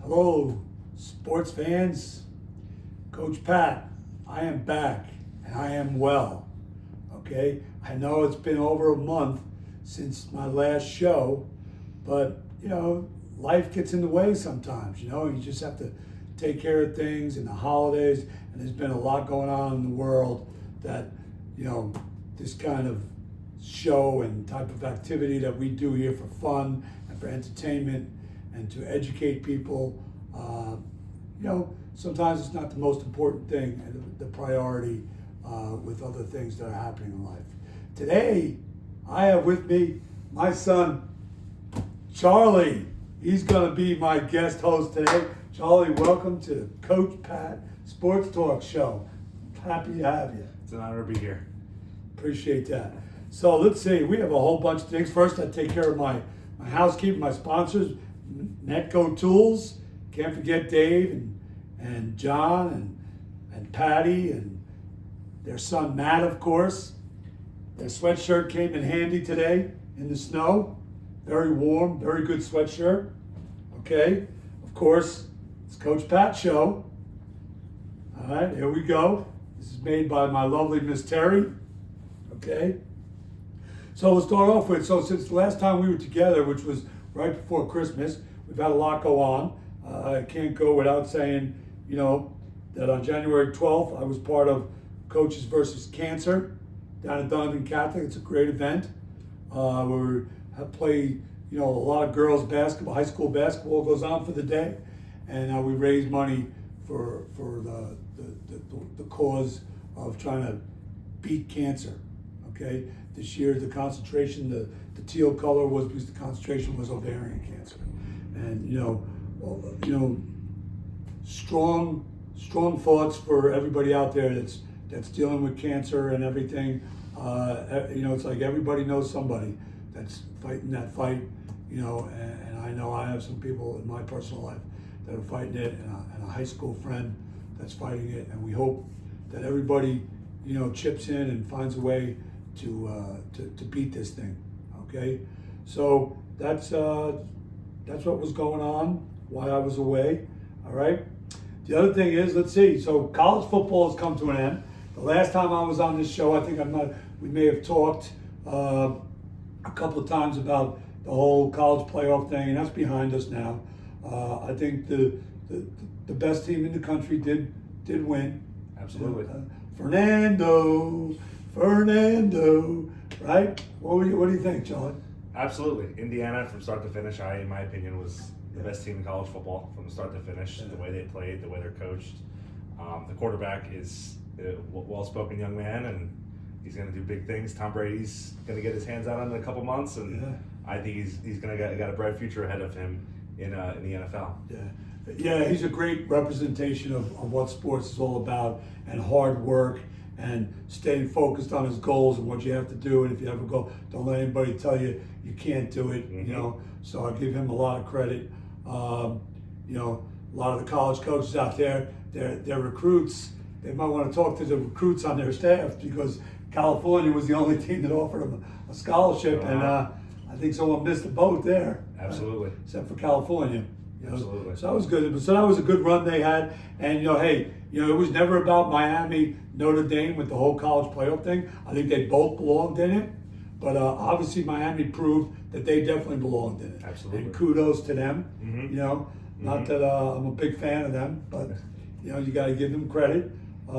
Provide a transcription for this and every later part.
Hello, sports fans. Coach Pat, I am back and I am well. Okay, I know it's been over a month since my last show, but life gets in the way sometimes. You just have to take care of things in the holidays, and there's been a lot going on in the world that, this kind of show and type of activity that we do here for fun and for entertainment and to educate people. Sometimes it's not the most important thing and the priority with other things that are happening in life. Today, I have with me my son, Charlie. He's going to be my guest host today. Charlie, welcome to the Coach Pat Sports Talk Show. Happy to have you. It's an honor to be here. Appreciate that. So let's see, we have a whole bunch of things. First, I take care of my housekeeping, my sponsors, Netco Tools. Can't forget Dave and John and Patty and their son Matt, of course. Their sweatshirt came in handy today in the snow. Very warm, very good sweatshirt. Okay, of course, it's Coach Pat Show. All right, here we go. This is made by my lovely Miss Terry. Okay. So we'll start off with, since the last time we were together, which was right before Christmas, we've had a lot go on. I can't go without saying, that on January 12th, I was part of Coaches versus Cancer down at Donovan Catholic. It's a great event. We have played, a lot of girls basketball, high school basketball goes on for the day. And we raise money for the cause of trying to beat cancer. Okay, this year the concentration, the teal color was because the concentration was ovarian cancer, and strong thoughts for everybody out there that's dealing with cancer and everything. It's like everybody knows somebody that's fighting that fight, and I know I have some people in my personal life that are fighting it, and a high school friend that's fighting it, and we hope that everybody, chips in and finds a way to beat this thing. Okay, so that's what was going on while I was away. All right. The other thing is, let's see. So college football has come to an end. The last time I was on this show, I think we may have talked a couple of times about the whole college playoff thing, and that's behind us now. I think the best team in the country did win. Absolutely. Fernando, right? What do you think, John? Absolutely. Indiana, from start to finish, in my opinion, was the best team in college football from start to finish. The way they played, the way they're coached. The quarterback is a well-spoken young man, and he's going to do big things. Tom Brady's going to get his hands out on it in a couple months, and I think he's going to got a bright future ahead of him in the NFL. Yeah, he's a great representation of what sports is all about, and hard work and staying focused on his goals and what you have to do. And if you have a goal, don't let anybody tell you you can't do it. Mm-hmm. So I give him a lot of credit. A lot of the college coaches out there, their recruits, they might want to talk to the recruits on their staff, because California was the only team that offered them a scholarship, and I think someone missed the boat there. Absolutely. Except for California. Absolutely. So that was good. So that was a good run they had. And it was never about Miami, Notre Dame with the whole college playoff thing. I think they both belonged in it. But obviously Miami proved that they definitely belonged in it. Absolutely. And kudos to them. Mm-hmm. Not that I'm a big fan of them, but you got to give them credit. It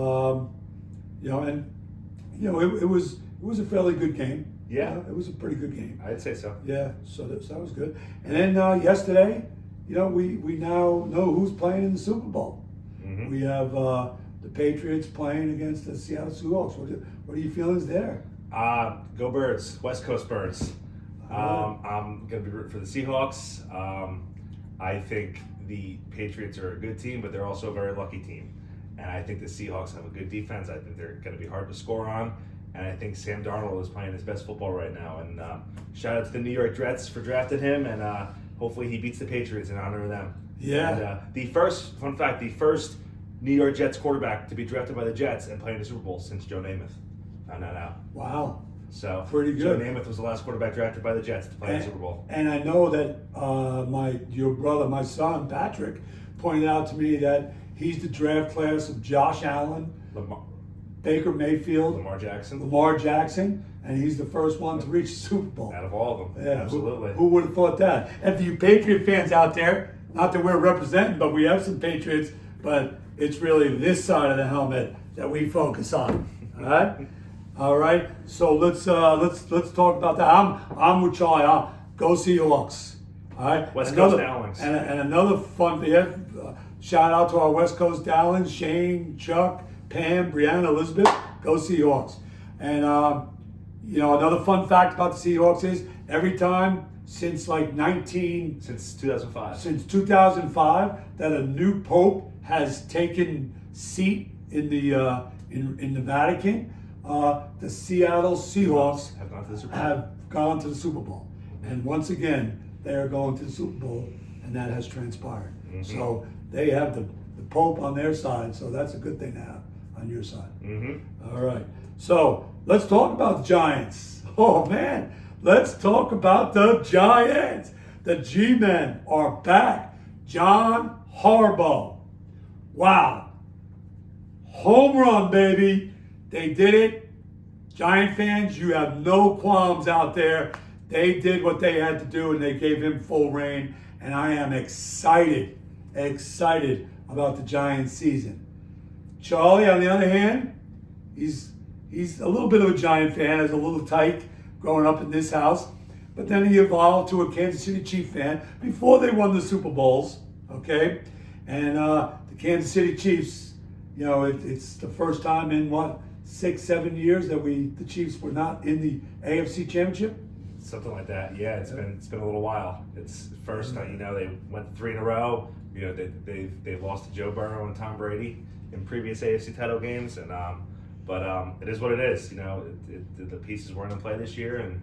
was a fairly good game. Yeah. It was a pretty good game. I'd say so. Yeah, so that was good. And then yesterday, we now know who's playing in the Super Bowl. Mm-hmm. We have the Patriots playing against the Seattle Seahawks. What are your feelings there? Go Birds, West Coast Birds. I'm going to be rooting for the Seahawks. I think the Patriots are a good team, but they're also a very lucky team. And I think the Seahawks have a good defense. I think they're going to be hard to score on. And I think Sam Darnold is playing his best football right now. And shout out to the New York Jets for drafting him. And hopefully he beats the Patriots in honor of them. Yeah. And the first New York Jets quarterback to be drafted by the Jets and play in the Super Bowl since Joe Namath. Found that out. Wow. So Pretty Joe good. Namath was the last quarterback drafted by the Jets to play in the Super Bowl. And I know that your brother, my son Patrick, pointed out to me that he's the draft class of Josh Allen, Baker Mayfield, Lamar Jackson, and he's the first one to reach the Super Bowl. Out of all of them, Yeah, absolutely. Who would have thought that? And for you Patriot fans out there, not that we're representing, but we have some Patriots, but it's really this side of the helmet that we focus on. All right, all right. So let's talk about that. I'm with Charlie. Go Seahawks. All right. West Coast Dowlings. And another fun. Yeah, shout out to our West Coast Dowlings: Shane, Chuck, Pam, Brianna, Elizabeth. Go Seahawks. And another fun fact about the Seahawks is every time since 2005. Since 2005 that a new pope has taken seat in the in the Vatican, the Seattle Seahawks have gone to the Super Bowl. have gone to the Super Bowl. And once again, they are going to the Super Bowl, and that has transpired. Mm-hmm. So they have the Pope on their side, so that's a good thing to have on your side. Mm-hmm. All right. So let's talk about the Giants. Oh, man. Let's talk about the Giants. The G-Men are back. John Harbaugh. Wow. Home run, baby. They did it. Giant fans, you have no qualms out there. They did what they had to do, and they gave him full reign. And I am excited about the Giants season. Charlie, on the other hand, he's a little bit of a Giant fan, as a little tyke growing up in this house. But then he evolved to a Kansas City Chiefs fan before they won the Super Bowls, okay? And the Kansas City Chiefs, it's the first time in 6-7 years that the Chiefs were not in the AFC Championship. Something like that. Yeah, it's been a little while. It's first time, they went 3 in a row. They've lost to Joe Burrow and Tom Brady in previous AFC title games, and but it is what it is. The pieces weren't in play this year, and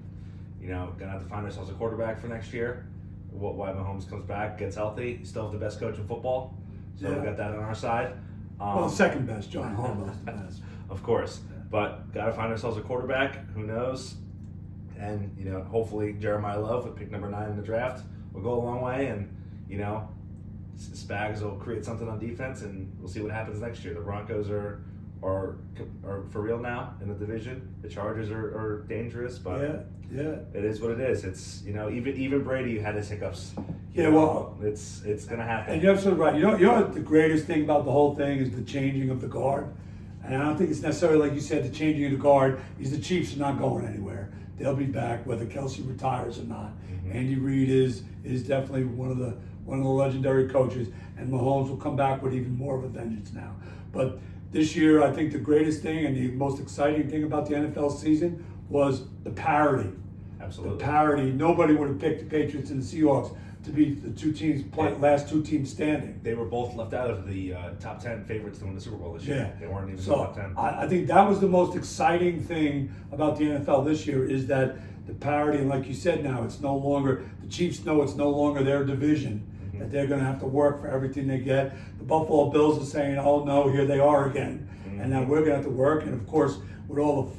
gonna have to find ourselves a quarterback for next year. Why Mahomes comes back, gets healthy, still have the best coach in football, so we got that on our side. Second best, John Harbaugh's the best, of course. But gotta find ourselves a quarterback. Who knows? And hopefully Jeremiah Love with pick number 9 in the draft will go a long way, and Spags will create something on defense, and we'll see what happens next year. The Broncos are for real now in the division. The Chargers are dangerous, but it is what it is. It's even Brady had his hiccups. It's gonna happen. And you're absolutely right. You know what the greatest thing about the whole thing is the changing of the guard. And I don't think it's necessarily like you said, the changing of the guard is the Chiefs are not going anywhere. They'll be back whether Kelsey retires or not. Mm-hmm. Andy Reid is definitely one of the legendary coaches, and Mahomes will come back with even more of a vengeance now. But this year, I think the greatest thing and the most exciting thing about the NFL season was the parity. Absolutely. The parity. Nobody would have picked the Patriots and the Seahawks to be the last two teams standing. They were both left out of the top 10 favorites to win the Super Bowl this year. Yeah. They weren't even in So the top 10. I think that was the most exciting thing about the NFL this year is that the parity, and like you said now, it's no longer, the Chiefs know it's no longer their division, that they're going to have to work for everything they get. The Buffalo Bills are saying, oh no, here they are again. And now we're going to have to work. And of course, with all the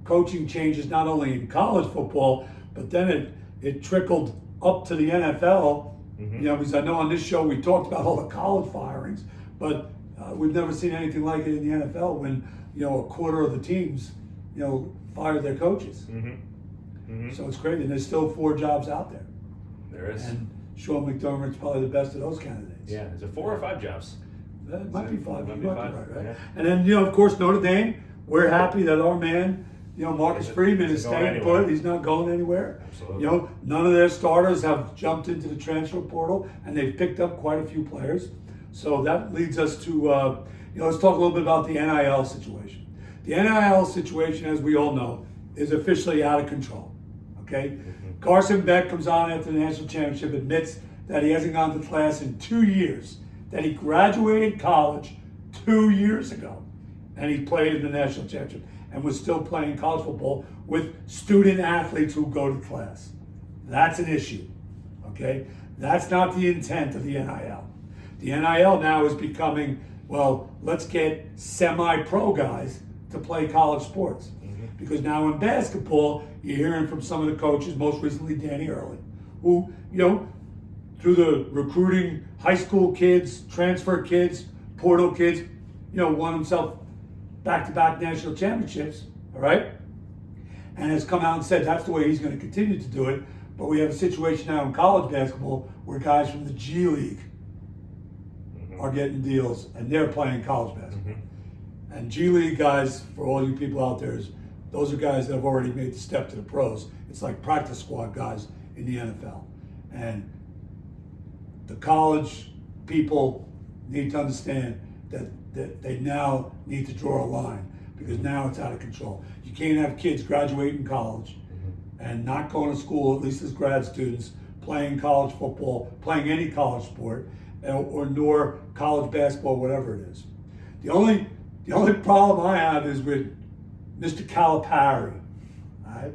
coaching changes, not only in college football, but then it trickled up to the NFL. Because I know on this show we talked about all the college firings, but we've never seen anything like it in the NFL when, a quarter of the teams, fired their coaches. So it's crazy. And there's still 4 jobs out there. There is. And Sean McDermott's probably the best of those candidates. Yeah, is it 4 or 5 jobs? It might be 5. Might You be might 5. be right? Yeah. And then, of course, Notre Dame, we're happy that our man, Marcus Freeman is staying put. He's not going anywhere. Absolutely. None of their starters have jumped into the transfer portal, and they've picked up quite a few players. So that leads us to, let's talk a little bit about the NIL situation. The NIL situation, as we all know, is officially out of control. Okay? Carson Beck comes on after the national championship, admits that he hasn't gone to class in 2 years, that he graduated college 2 years ago, and he played in the national championship and was still playing college football with student athletes who go to class. That's an issue, okay? That's not the intent of the NIL. The NIL now is becoming, let's get semi-pro guys to play college sports. Because now in basketball, you're hearing from some of the coaches, most recently Danny Early, who, through the recruiting high school kids, transfer kids, portal kids, won himself back-to-back national championships, all right? And has come out and said that's the way he's going to continue to do it. But we have a situation now in college basketball where guys from the G League are getting deals and they're playing college basketball. And G League guys, for all you people out there, those are guys that have already made the step to the pros. It's like practice squad guys in the NFL. And the college people need to understand that they now need to draw a line, because now it's out of control. You can't have kids graduating college and not going to school, at least as grad students, playing college football, playing any college sport, or nor college basketball, whatever it is. The only problem I have is with Mr. Calipari. All right?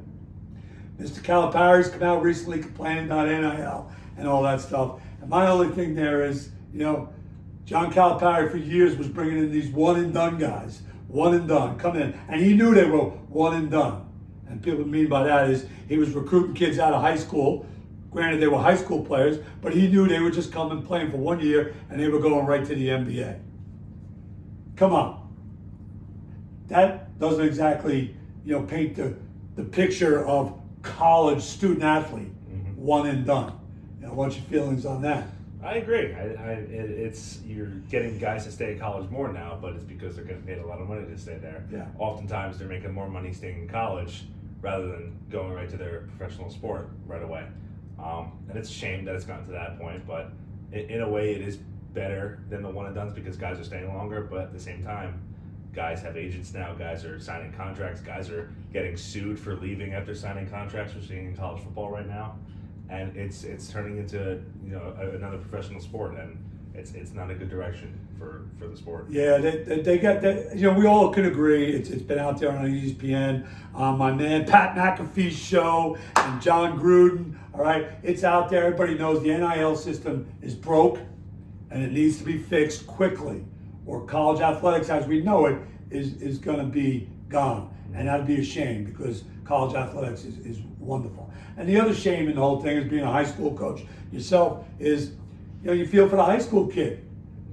Mr. Calipari's come out recently complaining about NIL and all that stuff. And my only thing there is, John Calipari for years was bringing in these one and done guys, one and done, come in, and he knew they were one and done. And people mean by that is he was recruiting kids out of high school. Granted, they were high school players, but he knew they were just coming playing for 1 year and they were going right to the NBA. Come on. That doesn't exactly, paint the picture of college student athlete, one and done. What's your feelings on that? I agree. It's you're getting guys to stay at college more now, but it's because they're getting paid a lot of money to stay there. Yeah. Oftentimes, they're making more money staying in college rather than going right to their professional sport right away. And it's a shame that it's gotten to that point, but in a way, it is better than the one and dones because guys are staying longer. But at the same time, guys have agents now. Guys are signing contracts. Guys are getting sued for leaving after signing contracts. We're seeing in college football right now. And it's turning into another professional sport, and it's not a good direction for the sport. Yeah, they got that. We all can agree. It's been out there on ESPN. My man Pat McAfee's show and John Gruden. All right, it's out there. Everybody knows the NIL system is broke, and it needs to be fixed quickly, or college athletics as we know it is going to be gone, and that'd be a shame because college athletics is wonderful. And the other shame in the whole thing is being a high school coach yourself is, you feel for the high school kid.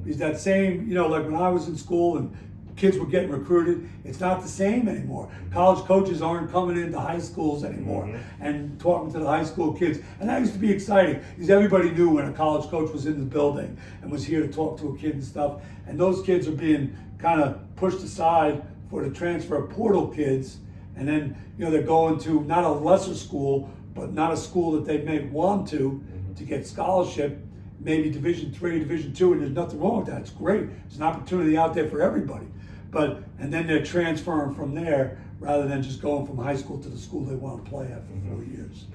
Because that same, like when I was in school and kids were getting recruited, it's not the same anymore. College coaches aren't coming into high schools anymore and talking to the high school kids. And that used to be exciting because everybody knew when a college coach was in the building and was here to talk to a kid and stuff. And those kids are being kind of pushed aside for the transfer portal kids. And then, they're going to not a lesser school, but not a school that they may want to get scholarship, maybe Division III, Division II, and there's nothing wrong with that. It's great. There's an opportunity out there for everybody. And then they're transferring from there rather than just going from high school to the school they want to play at for 4 years.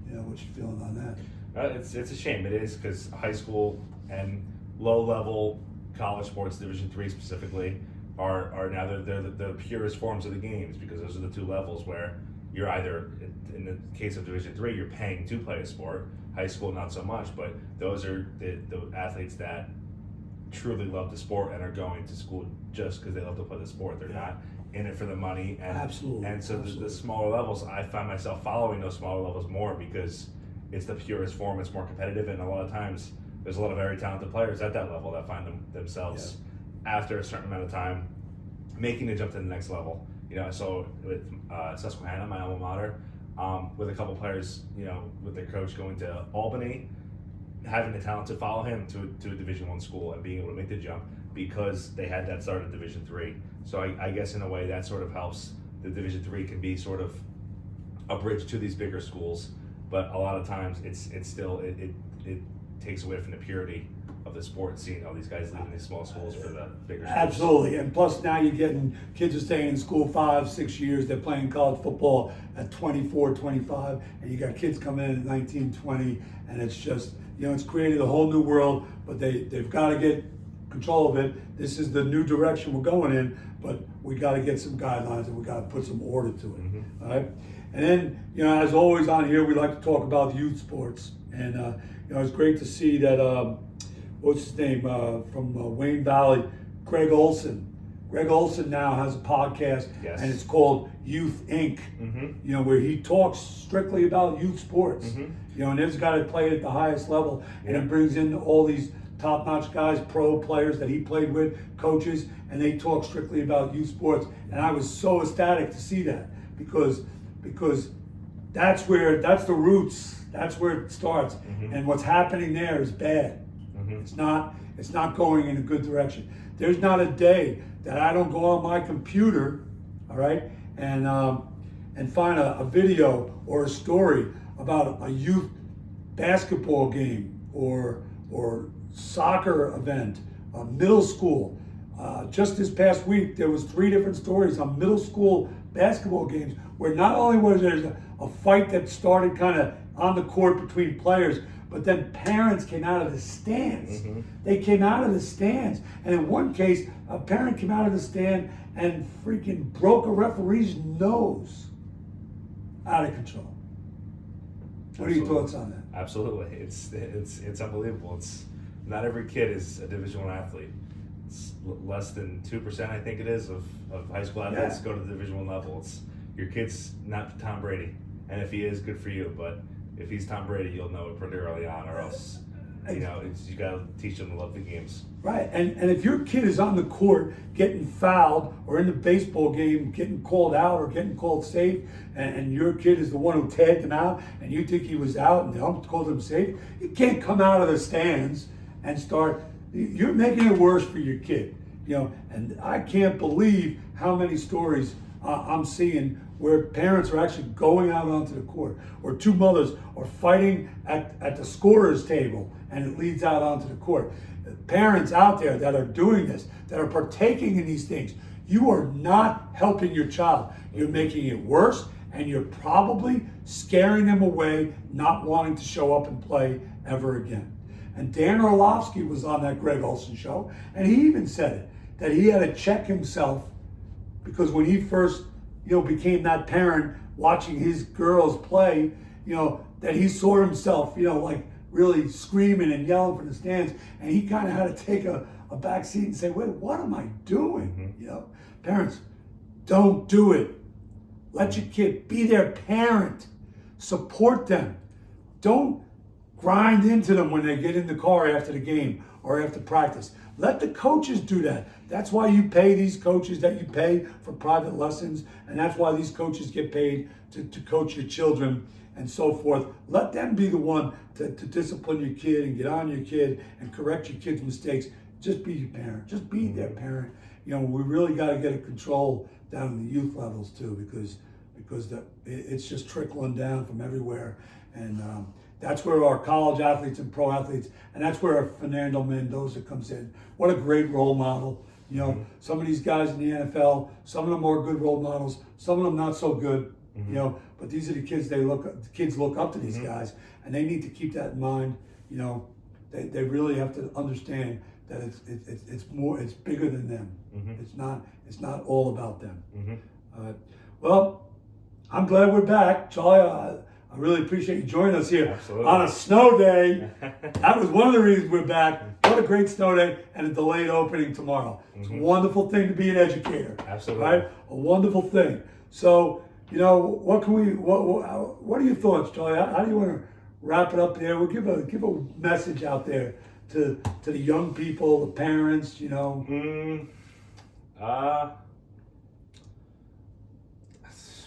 What's your feeling on that? It's a shame. It is because high school and low-level college sports, Division III specifically, are now they're the purest forms of the games because those are the two levels where you're either, in the case of Division III, you're paying to play a sport. High school, not so much, but those are the athletes that truly love the sport and are going to school just because they love to play the sport. They're not in it for the money. And, Absolutely. And so the smaller levels, I find myself following those smaller levels more because it's the purest form, it's more competitive, and a lot of times there's a lot of very talented players at that level that find themselves after a certain amount of time making the jump to the next level. I saw with Susquehanna, my alma mater, with a couple players, with their coach going to Albany, having the talent to follow him to a Division I school and being able to make the jump because they had that start at Division III. So I guess in a way that sort of helps. The Division III can be sort of a bridge to these bigger schools, but a lot of times it's still it takes away from the purity of the sport, seeing all these guys leaving these small schools for the bigger schools. Absolutely, and plus now you're getting kids are staying in school 5-6 years. They're playing college football at 24, 25, and you got kids coming in at 19, 20, and it's just it's created a whole new world. But they've got to get control of it. This is the new direction we're going in, but we got to get some guidelines and we got to put some order to it. All right, and then as always on here, we like to talk about youth sports, and it's great to see that. What's his name, from Wayne Valley, Greg Olson, Greg Olson now has a podcast, Yes. and it's called Youth Inc. You know, where he talks strictly about youth sports. You know, and there's a guy that played at the highest level, and he brings in all these top-notch guys, pro players that he played with, coaches, and they talk strictly about youth sports. And I was so ecstatic to see that because that's the roots. That's where it starts. And what's happening there is bad. It's not going in a good direction. There's not a day that I don't go on my computer, all right, and find a video or a story about a youth basketball game or soccer event, middle school. Just this past week, there was 3 different stories on middle school basketball games where not only was there a fight that started kind of on the court between players, but then parents came out of the stands. They came out of the stands. And in one case, a parent came out of the stand and freaking broke a referee's nose. Out of control. What are your thoughts on that? Absolutely. It's unbelievable. It's not every kid is a Division I athlete. It's less than 2%, I think it is, of high school athletes go to the Division I level. Your kid's not Tom Brady. And if he is, good for you. But if he's Tom Brady, you'll know it pretty early on, or else, you got to teach them to love the games. Right, and if your kid is on the court getting fouled, or in the baseball game getting called out or getting called safe, and your kid is the one who tagged him out, and you think he was out and the ump called him safe, you can't come out of the stands and start. You're making it worse for your kid, you know. And I can't believe how many stories I'm seeing where parents are actually going out onto the court, or 2 mothers are fighting at the scorer's table, and it leads out onto the court. Parents out there that are doing this, that are partaking in these things, you are not helping your child. You're making it worse, and you're probably scaring them away, not wanting to show up and play ever again. And Dan Orlovsky was on that Greg Olson show, and he even said it, that he had to check himself, because when he first became that parent watching his girls play, that he saw himself, like really screaming and yelling from the stands, and he kind of had to take a back seat and say, wait, what am I doing? Parents, don't do it. Let your kid be their parent. Support them. Don't grind into them when they get in the car after the game or after practice. Let the coaches do that. That's why you pay these coaches that you pay for private lessons, and that's why these coaches get paid to coach your children and so forth. Let them be the one to discipline your kid and get on your kid and correct your kid's mistakes. Just be your parent. Just be their parent. We really got to get a control down in the youth levels too, because it's just trickling down from everywhere. And that's where our college athletes and pro athletes, and that's where Fernando Mendoza comes in. What a great role model. Some of these guys in the NFL, some of them are good role models, some of them not so good. But these are the kids kids look up to these guys, and they need to keep that in mind. They really have to understand that it's bigger than them. It's not all about them. Well, I'm glad we're back, Charlie. I really appreciate you joining us here. Absolutely. On a snow day. That was one of the reasons we're back. What a great snow day, and a delayed opening tomorrow. It's a wonderful thing to be an educator. Absolutely. Right? A wonderful thing. So, what are your thoughts, Charlie? How do you want to wrap it up there? We'll give a message out there to the young people, the parents,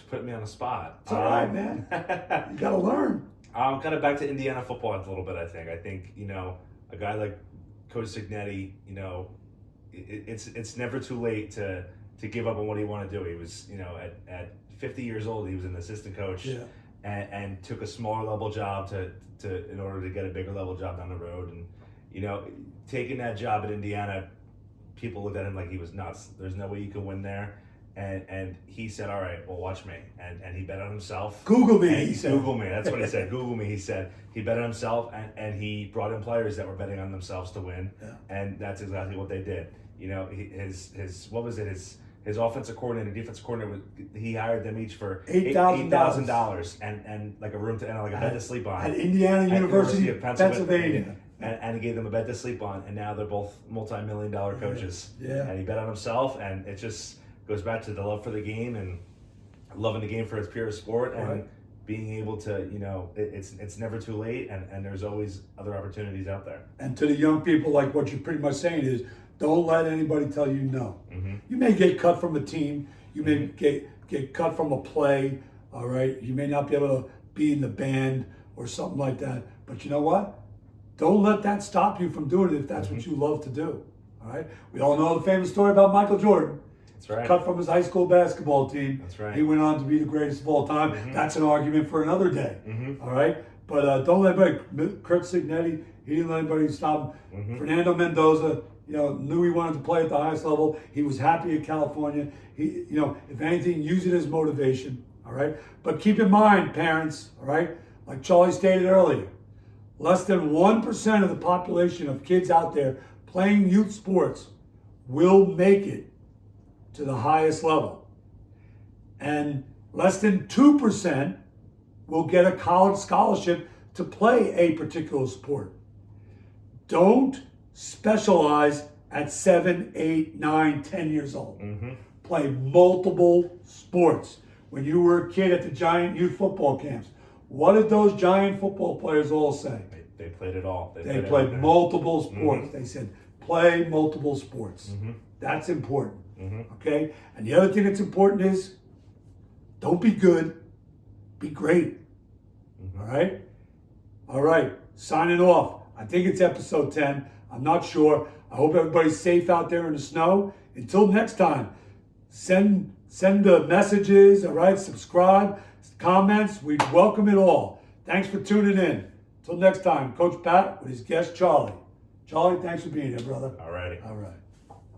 Put me on the spot. It's all right, man. You got to learn. Kind of back to Indiana football a little bit, I think. I think, a guy like Coach Cignetti, it's never too late to give up on what he wanted to do. He was, at 50 years old, he was an assistant coach and took a smaller level job to in order to get a bigger level job down the road. And, taking that job at Indiana, people looked at him like he was nuts. There's no way you could win there. And he said, all right, well, watch me. And he bet on himself. Google me, he said. Google me. That's what he said. Google me, he said. He bet on himself, and he brought in players that were betting on themselves to win. Yeah. And that's exactly what they did. His what was it? His offensive coordinator, defensive coordinator, he hired them each for $8,000 and like a room to, and like a bed to sleep on. At Indiana University of Pennsylvania. and he gave them a bed to sleep on, and now they're both multi-million-dollar coaches. Yeah. And he bet on himself, and it just goes back to the love for the game and loving the game for its pure sport, and Right. being able to, it's never too late, and there's always other opportunities out there. And to the young people, like what you're pretty much saying is, don't let anybody tell you no. Mm-hmm. You may get cut from a team. You may get cut from a play. All right. You may not be able to be in the band or something like that. But you know what? Don't let that stop you from doing it if that's what you love to do. All right. We all know the famous story about Michael Jordan. That's right. Cut from his high school basketball team. That's right. He went on to be the greatest of all time. That's an argument for another day. All right. But don't let anybody. Kurt Signetti, he didn't let anybody stop him. Fernando Mendoza, knew he wanted to play at the highest level. He was happy in California. He, if anything, use it as motivation. All right. But keep in mind, parents. All right. Like Charlie stated earlier, less than 1% of the population of kids out there playing youth sports will make it to the highest level. And less than 2% will get a college scholarship to play a particular sport. Don't specialize at 7, 8, 9, 10 years old. Play multiple sports. When you were a kid at the Giant youth football camps, what did those Giant football players all say? They played it all. They played multiple sports. They said, play multiple sports. That's important. Okay? And the other thing that's important is, don't be good, be great. All right? All right, signing off. I think it's episode 10. I'm not sure. I hope everybody's safe out there in the snow. Until next time, send the messages, all right? Subscribe, comments. We'd welcome it all. Thanks for tuning in. Until next time, Coach Pat with his guest, Charlie. Charlie, thanks for being here, brother. All righty. All right.